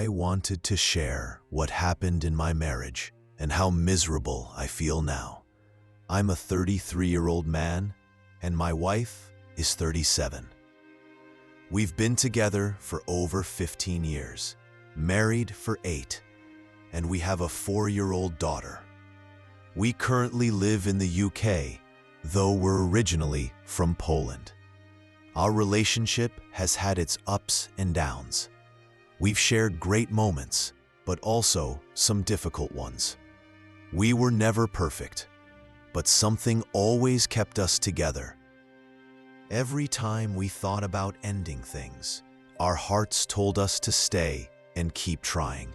I wanted to share what happened in my marriage and how miserable I feel now. I'm a 33-year-old man, and my wife is 37. We've been together for over 15 years, married for 8, and we have a 4-year-old daughter. We currently live in the UK, though we're originally from Poland. Our relationship has had its ups and downs. We've shared great moments, but also some difficult ones. We were never perfect, but something always kept us together. Every time we thought about ending things, our hearts told us to stay and keep trying.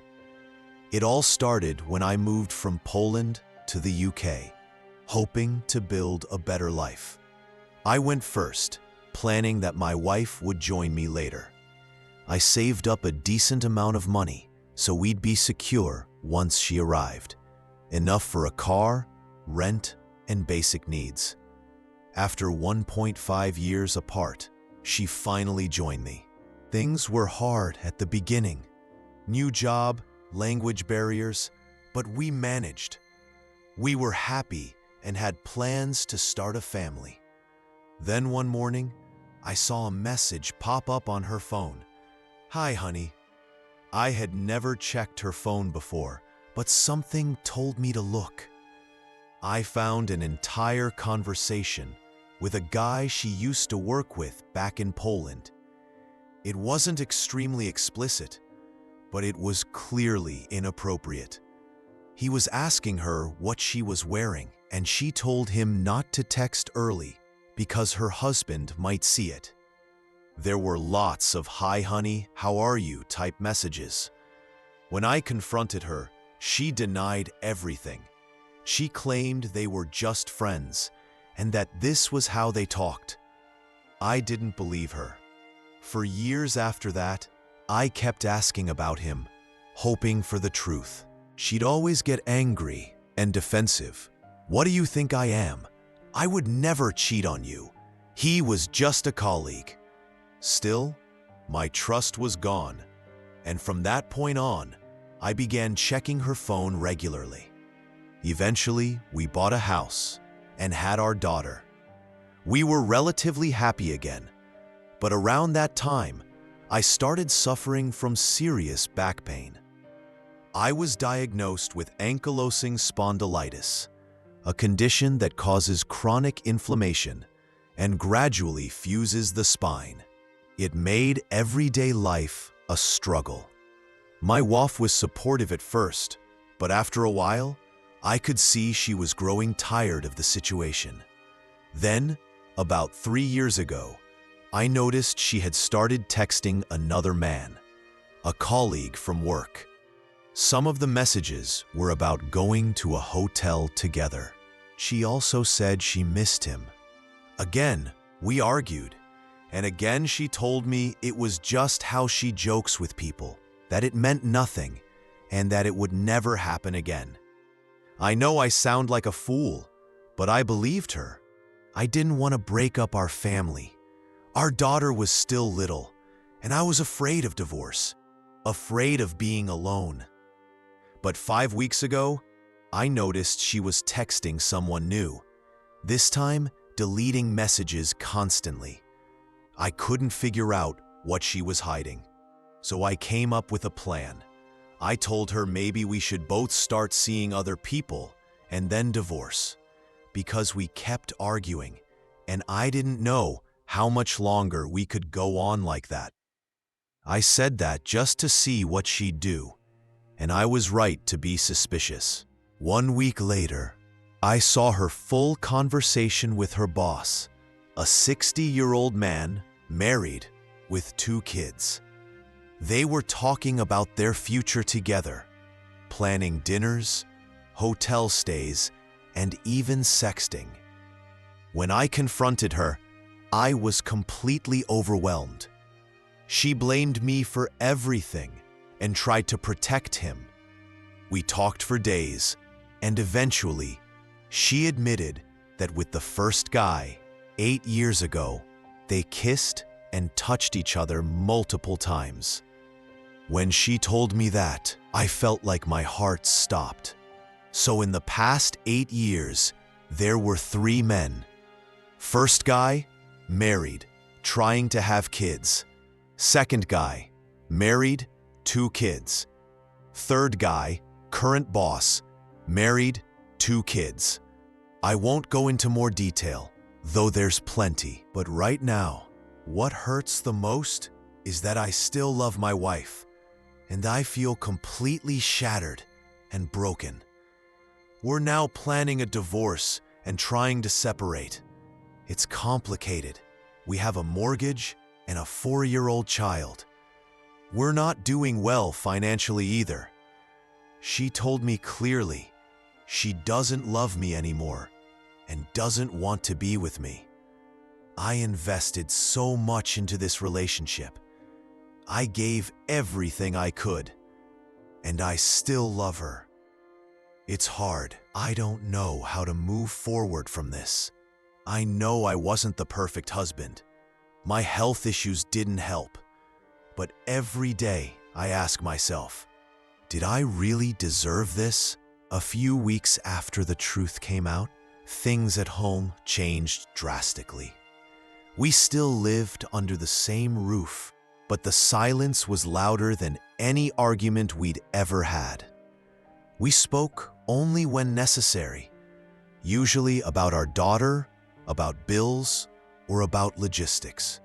It all started when I moved from Poland to the UK, hoping to build a better life. I went first, planning that my wife would join me later. I saved up a decent amount of money so we'd be secure once she arrived, enough for a car, rent, and basic needs. After 1.5 years apart, she finally joined me. Things were hard at the beginning. New job, language barriers, but we managed. We were happy and had plans to start a family. Then one morning, I saw a message pop up on her phone. "Hi, honey." I had never checked her phone before, but something told me to look. I found an entire conversation with a guy she used to work with back in Poland. It wasn't extremely explicit, but it was clearly inappropriate. He was asking her what she was wearing, and she told him not to text early because her husband might see it. There were lots of "Hi honey, how are you" type messages. When I confronted her, she denied everything. She claimed they were just friends and that this was how they talked. I didn't believe her. For years after that, I kept asking about him, hoping for the truth. She'd always get angry and defensive. "What do you think I am? I would never cheat on you. He was just a colleague." Still, my trust was gone, and from that point on, I began checking her phone regularly. Eventually, we bought a house and had our daughter. We were relatively happy again, but around that time, I started suffering from serious back pain. I was diagnosed with ankylosing spondylitis, a condition that causes chronic inflammation and gradually fuses the spine. It made everyday life a struggle. My wife was supportive at first, but after a while, I could see she was growing tired of the situation. Then, about 3 years ago, I noticed she had started texting another man, a colleague from work. Some of the messages were about going to a hotel together. She also said she missed him. Again, we argued, and again she told me it was just how she jokes with people, that it meant nothing, and that it would never happen again. I know I sound like a fool, but I believed her. I didn't want to break up our family. Our daughter was still little, and I was afraid of divorce, afraid of being alone. But 5 weeks ago, I noticed she was texting someone new, this time deleting messages constantly. I couldn't figure out what she was hiding, so I came up with a plan. I told her maybe we should both start seeing other people and then divorce, because we kept arguing, and I didn't know how much longer we could go on like that. I said that just to see what she'd do, and I was right to be suspicious. 1 week later, I saw her full conversation with her boss, a 60-year-old man, married, with 2 kids. They were talking about their future together, planning dinners, hotel stays, and even sexting. When I confronted her, I was completely overwhelmed. She blamed me for everything and tried to protect him. We talked for days, and eventually, she admitted that with the first guy, 8 years ago, they kissed and touched each other multiple times. When she told me that, I felt like my heart stopped. So in the past 8 years, there were 3 men. First guy, married, trying to have kids. Second guy, married, 2 kids. Third guy, current boss, married, 2 kids. I won't go into more detail, though there's plenty. But right now, what hurts the most is that I still love my wife, and I feel completely shattered and broken. We're now planning a divorce and trying to separate. It's complicated. We have a mortgage and a 4-year-old child. We're not doing well financially either. She told me clearly she doesn't love me anymore and doesn't want to be with me. I invested so much into this relationship. I gave everything I could, and I still love her. It's hard. I don't know how to move forward from this. I know I wasn't the perfect husband. My health issues didn't help. But every day I ask myself, did I really deserve this? A few weeks after the truth came out, things at home changed drastically. We still lived under the same roof, but the silence was louder than any argument we'd ever had. We spoke only when necessary, usually about our daughter, about bills, or about logistics.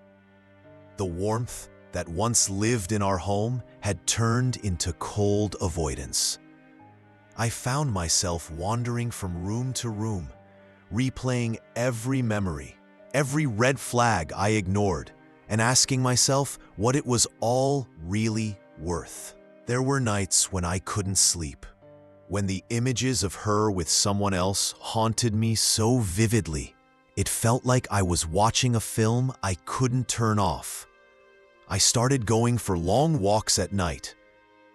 The warmth that once lived in our home had turned into cold avoidance. I found myself wandering from room to room, replaying every memory, every red flag I ignored, and asking myself what it was all really worth. There were nights when I couldn't sleep, when the images of her with someone else haunted me so vividly, it felt like I was watching a film I couldn't turn off. I started going for long walks at night.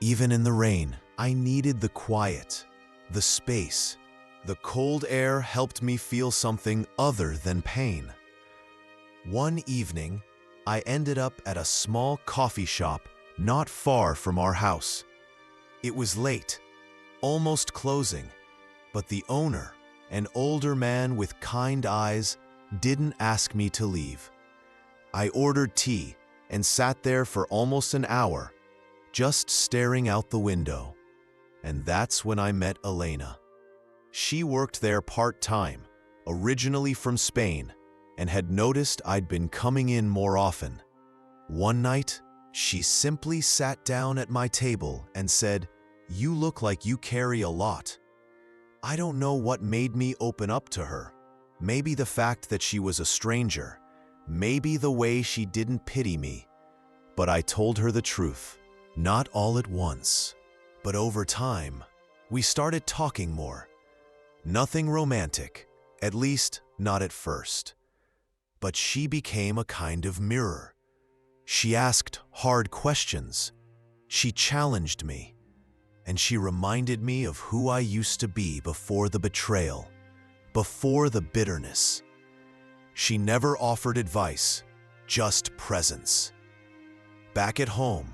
Even in the rain, I needed the quiet, the space. The cold air helped me feel something other than pain. One evening, I ended up at a small coffee shop not far from our house. It was late, almost closing, but the owner, an older man with kind eyes, didn't ask me to leave. I ordered tea and sat there for almost an hour, just staring out the window. And that's when I met Elena. She worked there part-time, originally from Spain, and had noticed I'd been coming in more often. One night, she simply sat down at my table and said, "You look like you carry a lot." I don't know what made me open up to her. Maybe the fact that she was a stranger, maybe the way she didn't pity me. But I told her the truth, not all at once. But over time, we started talking more. Nothing romantic, at least not at first. But she became a kind of mirror. She asked hard questions. She challenged me. And she reminded me of who I used to be before the betrayal, before the bitterness. She never offered advice, just presence. Back at home,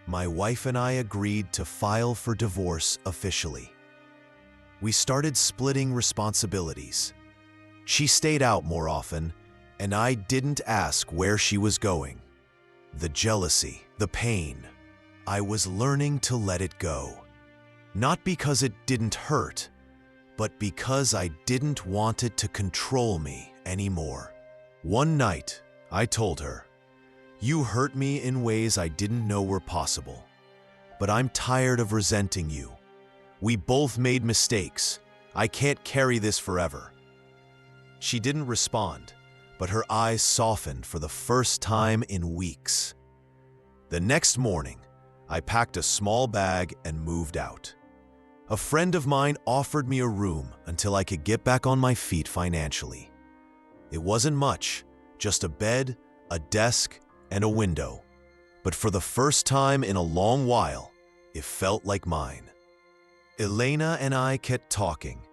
my wife and I agreed to file for divorce officially. We started splitting responsibilities. She stayed out more often, and I didn't ask where she was going. The jealousy, the pain, I was learning to let it go. Not because it didn't hurt, but because I didn't want it to control me anymore. One night, I told her, "You hurt me in ways I didn't know were possible, but I'm tired of resenting you. We both made mistakes. I can't carry this forever." She didn't respond, but her eyes softened for the first time in weeks. The next morning, I packed a small bag and moved out. A friend of mine offered me a room until I could get back on my feet financially. It wasn't much, just a bed, a desk, and a window. But for the first time in a long while, it felt like mine. Elena and I kept talking.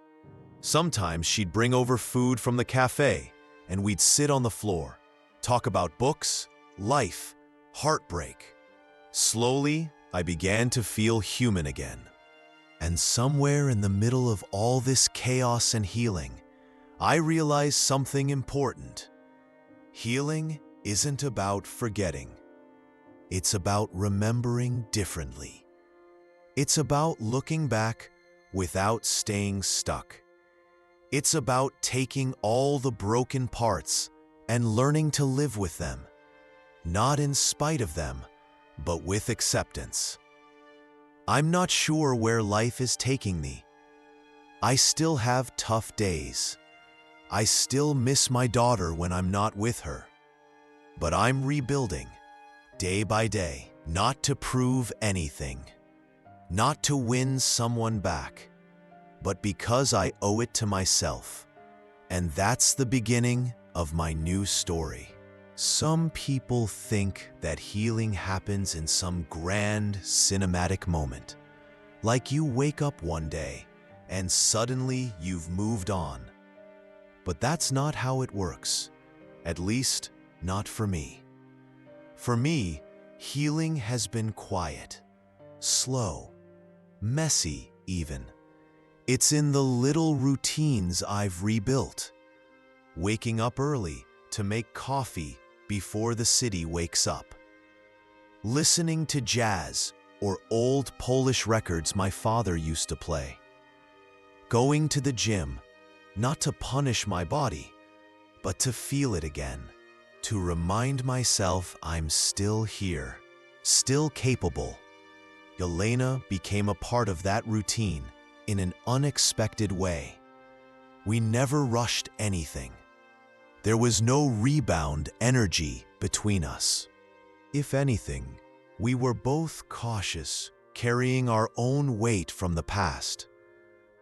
Sometimes she'd bring over food from the cafe, and we'd sit on the floor, talk about books, life, heartbreak. Slowly, I began to feel human again. And somewhere in the middle of all this chaos and healing, I realized something important. Healing isn't about forgetting. It's about remembering differently. It's about looking back without staying stuck. It's about taking all the broken parts and learning to live with them, not in spite of them, but with acceptance. I'm not sure where life is taking me. I still have tough days. I still miss my daughter when I'm not with her. But I'm rebuilding, day by day, not to prove anything, not to win someone back, but because I owe it to myself. And that's the beginning of my new story. Some people think that healing happens in some grand cinematic moment, like you wake up one day and suddenly you've moved on. But that's not how it works, at least not for me. For me, healing has been quiet, slow, messy even. It's in the little routines I've rebuilt. Waking up early to make coffee before the city wakes up. Listening to jazz or old Polish records my father used to play. Going to the gym, not to punish my body, but to feel it again. To remind myself I'm still here, still capable. Yelena became a part of that routine in an unexpected way. We never rushed anything. There was no rebound energy between us. If anything, we were both cautious, carrying our own weight from the past.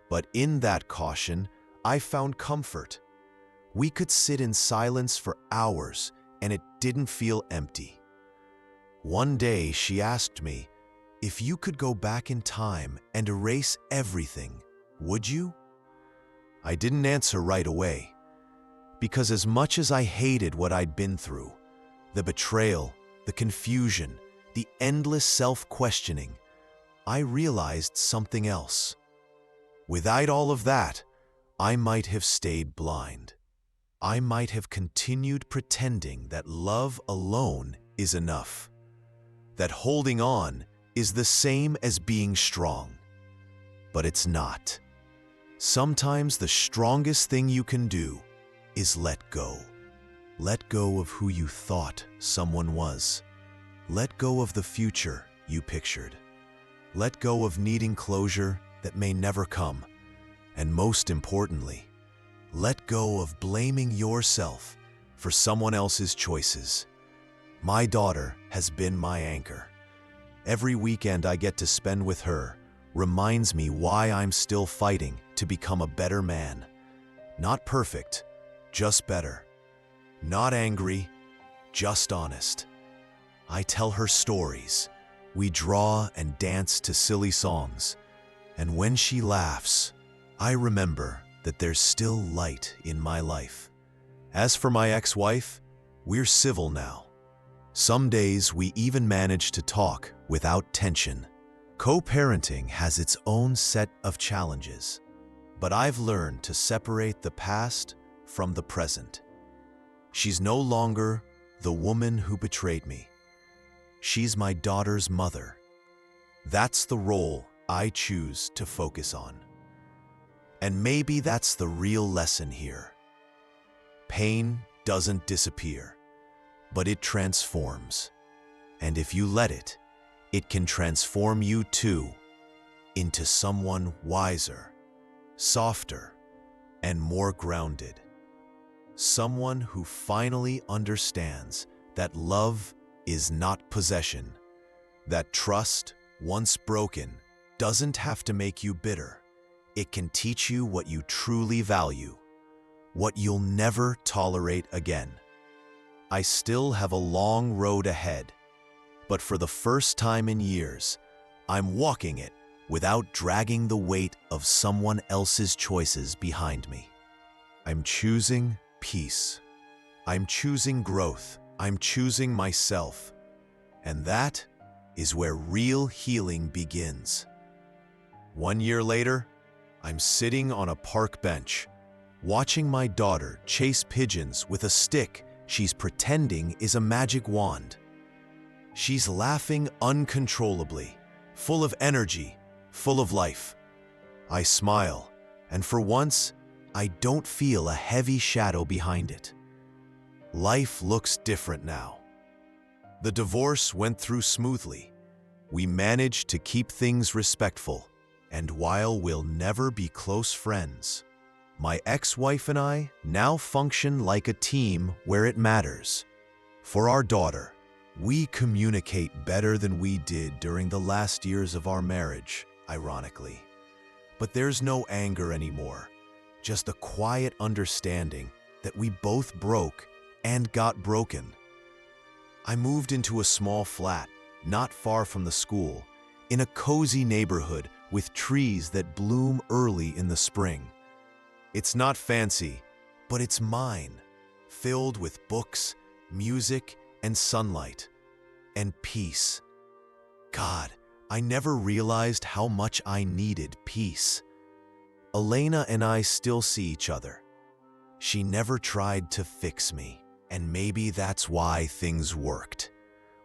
But in that caution, I found comfort. We could sit in silence for hours, and it didn't feel empty. One day she asked me, "If you could go back in time and erase everything, would you?" I didn't answer right away, because as much as I hated what I'd been through, the betrayal, the confusion, the endless self-questioning, I realized something else. Without all of that, I might have stayed blind. I might have continued pretending that love alone is enough, that holding on is the same as being strong. But it's not. Sometimes the strongest thing you can do is let go. Let go of who you thought someone was. Let go of the future you pictured. Let go of needing closure that may never come. And most importantly, let go of blaming yourself for someone else's choices. My daughter has been my anchor. Every weekend I get to spend with her reminds me why I'm still fighting to become a better man. Not perfect, just better. Not angry, just honest. I tell her stories. We draw and dance to silly songs. And when she laughs, I remember that there's still light in my life. As for my ex-wife, we're civil now. Some days we even manage to talk without tension. Co-parenting has its own set of challenges, but I've learned to separate the past from the present. She's no longer the woman who betrayed me. She's my daughter's mother. That's the role I choose to focus on. And maybe that's the real lesson here. Pain doesn't disappear, but it transforms. And if you let it, it can transform you too, into someone wiser, softer, and more grounded. Someone who finally understands that love is not possession, that trust, once broken, doesn't have to make you bitter. It can teach you what you truly value, what you'll never tolerate again. I still have a long road ahead, but for the first time in years, I'm walking it without dragging the weight of someone else's choices behind me. I'm choosing peace. I'm choosing growth. I'm choosing myself. And that is where real healing begins. 1 year later, I'm sitting on a park bench, watching my daughter chase pigeons with a stick she's pretending is a magic wand. She's laughing uncontrollably, full of energy, full of life. I smile, and for once, I don't feel a heavy shadow behind it. Life looks different now. The divorce went through smoothly. We managed to keep things respectful, and while we'll never be close friends, my ex-wife and I now function like a team where it matters. For our daughter, we communicate better than we did during the last years of our marriage, ironically. But there's no anger anymore, just a quiet understanding that we both broke and got broken. I moved into a small flat, not far from the school, in a cozy neighborhood with trees that bloom early in the spring. It's not fancy, but it's mine, filled with books, music, and sunlight, and peace. God, I never realized how much I needed peace. Elena and I still see each other. She never tried to fix me, and maybe that's why things worked.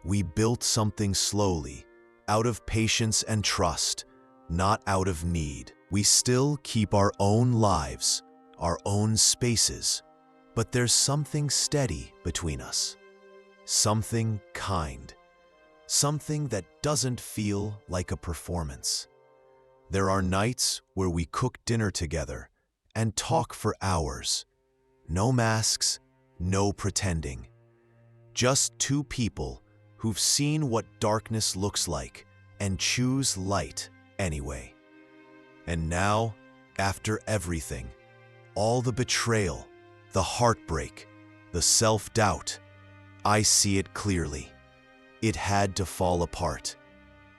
We built something slowly, out of patience and trust, not out of need. We still keep our own lives, our own spaces, but there's something steady between us. Something kind. Something that doesn't feel like a performance. There are nights where we cook dinner together and talk for hours. No masks, no pretending. Just two people who've seen what darkness looks like and choose light anyway. And now, after everything, all the betrayal, the heartbreak, the self-doubt, I see it clearly. It had to fall apart.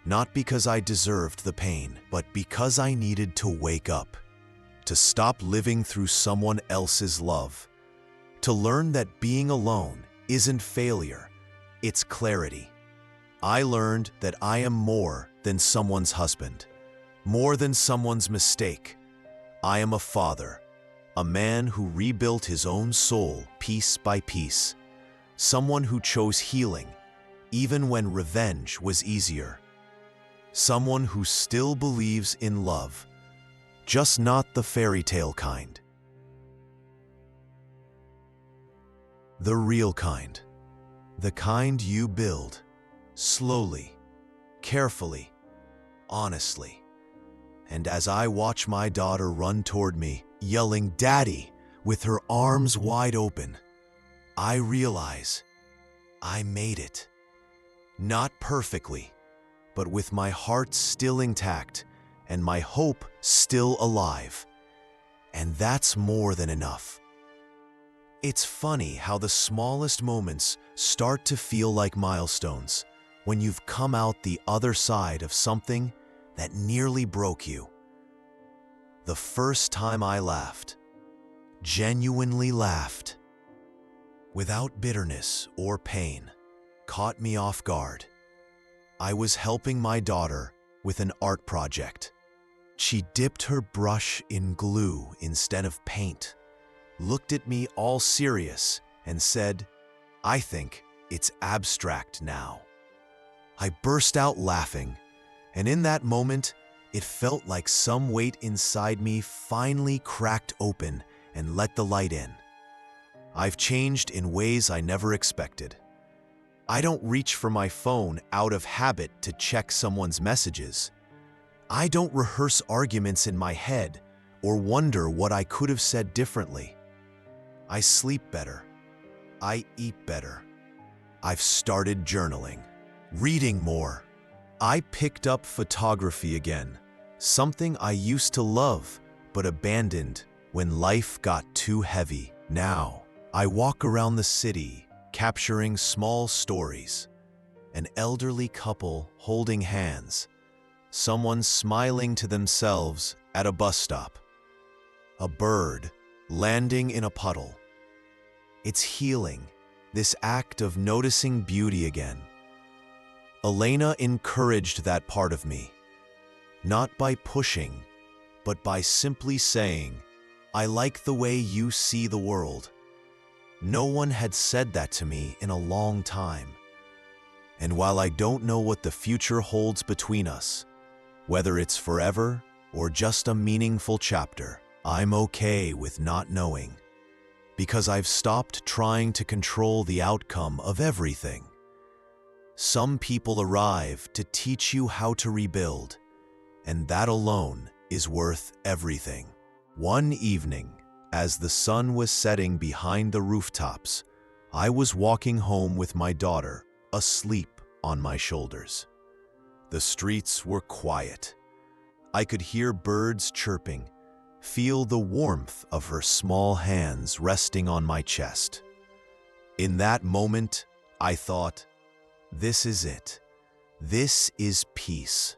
Not because I deserved the pain, but because I needed to wake up, to stop living through someone else's love, to learn that being alone isn't failure, it's clarity. I learned that I am more than someone's husband, more than someone's mistake. I am a father, a man who rebuilt his own soul piece by piece, someone who chose healing, even when revenge was easier. Someone who still believes in love, just not the fairy tale kind. The real kind. The kind you build, slowly, carefully, honestly. And as I watch my daughter run toward me, yelling "Daddy," with her arms wide open, I realize I made it. Not perfectly, but with my heart still intact and my hope still alive. And that's more than enough. It's funny how the smallest moments start to feel like milestones when you've come out the other side of something that nearly broke you. The first time I laughed, genuinely laughed, without bitterness or pain, caught me off guard. I was helping my daughter with an art project. She dipped her brush in glue instead of paint, looked at me all serious, and said, "I think it's abstract now." I burst out laughing, and in that moment, it felt like some weight inside me finally cracked open and let the light in. I've changed in ways I never expected. I don't reach for my phone out of habit to check someone's messages. I don't rehearse arguments in my head or wonder what I could have said differently. I sleep better. I eat better. I've started journaling, reading more. I picked up photography again, something I used to love but abandoned when life got too heavy. Now, I walk around the city capturing small stories. An elderly couple holding hands, someone smiling to themselves at a bus stop, a bird landing in a puddle. It's healing, this act of noticing beauty again. Elena encouraged that part of me, not by pushing, but by simply saying, "I like the way you see the world." No one had said that to me in a long time. And while I don't know what the future holds between us, whether it's forever or just a meaningful chapter, I'm okay with not knowing, because I've stopped trying to control the outcome of everything. Some people arrive to teach you how to rebuild, and that alone is worth everything. One evening, as the sun was setting behind the rooftops, I was walking home with my daughter, asleep on my shoulders. The streets were quiet. I could hear birds chirping, feel the warmth of her small hands resting on my chest. In that moment, I thought, this is it. This is peace.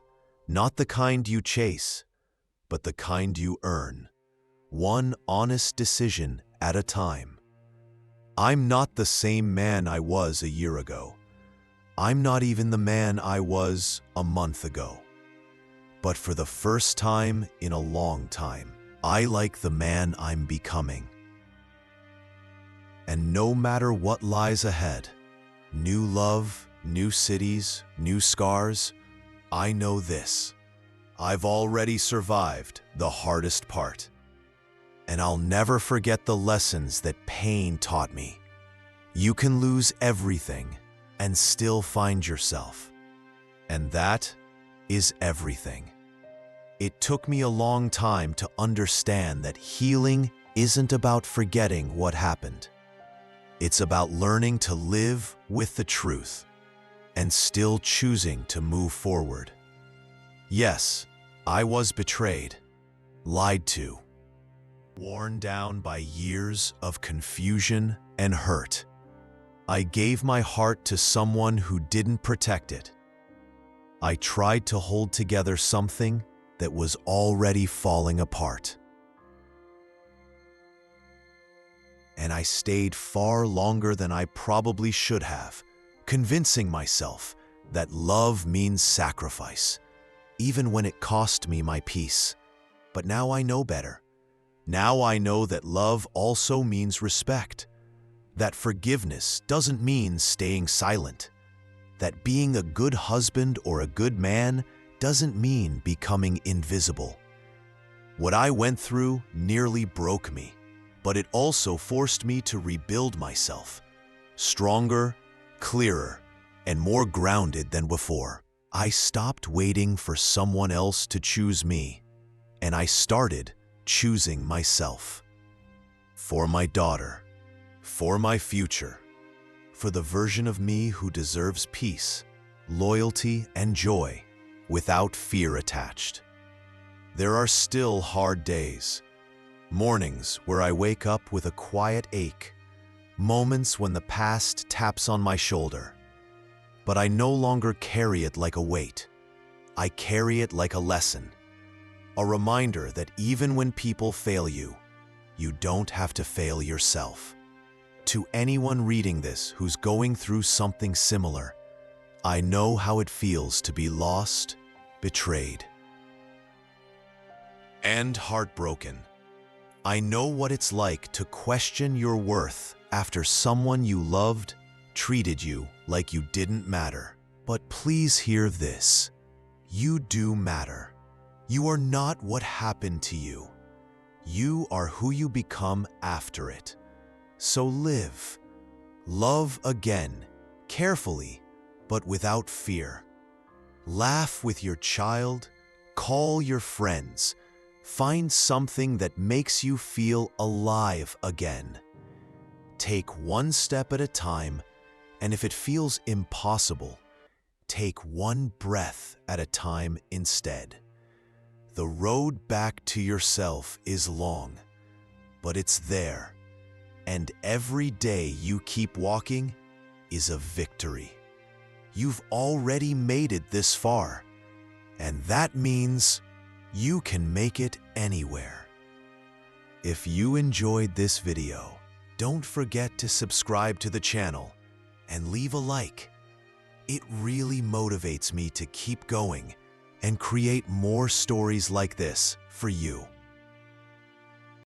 Not the kind you chase, but the kind you earn. One honest decision at a time. I'm not the same man I was a year ago. I'm not even the man I was a month ago. But for the first time in a long time, I like the man I'm becoming. And no matter what lies ahead, new love, new cities, new scars, I know this. I've already survived the hardest part. And I'll never forget the lessons that pain taught me. You can lose everything and still find yourself. And that is everything. It took me a long time to understand that healing isn't about forgetting what happened. It's about learning to live with the truth and still choosing to move forward. Yes, I was betrayed, lied to, worn down by years of confusion and hurt. I gave my heart to someone who didn't protect it. I tried to hold together something that was already falling apart. And I stayed far longer than I probably should have, convincing myself that love means sacrifice, even when it cost me my peace. But now I know better. Now I know that love also means respect, that forgiveness doesn't mean staying silent, that being a good husband or a good man doesn't mean becoming invisible. What I went through nearly broke me, but it also forced me to rebuild myself, stronger, clearer, and more grounded than before. I stopped waiting for someone else to choose me, and I started choosing myself. For my daughter, for my future, for the version of me who deserves peace, loyalty, and joy without fear attached. There are still hard days, mornings where I wake up with a quiet ache, moments when the past taps on my shoulder. But I no longer carry it like a weight. I carry it like a lesson, a reminder that even when people fail you, you don't have to fail yourself. To anyone reading this who's going through something similar, I know how it feels to be lost, betrayed, and heartbroken. I know what it's like to question your worth after someone you loved treated you like you didn't matter. But please hear this. You do matter. You are not what happened to you. You are who you become after it. So live. Love again, carefully, but without fear. Laugh with your child, call your friends, find something that makes you feel alive again. Take one step at a time, and if it feels impossible, take one breath at a time instead. The road back to yourself is long, but it's there, and every day you keep walking is a victory. You've already made it this far, and that means you can make it anywhere. If you enjoyed this video, don't forget to subscribe to the channel and leave a like. It really motivates me to keep going and create more stories like this for you.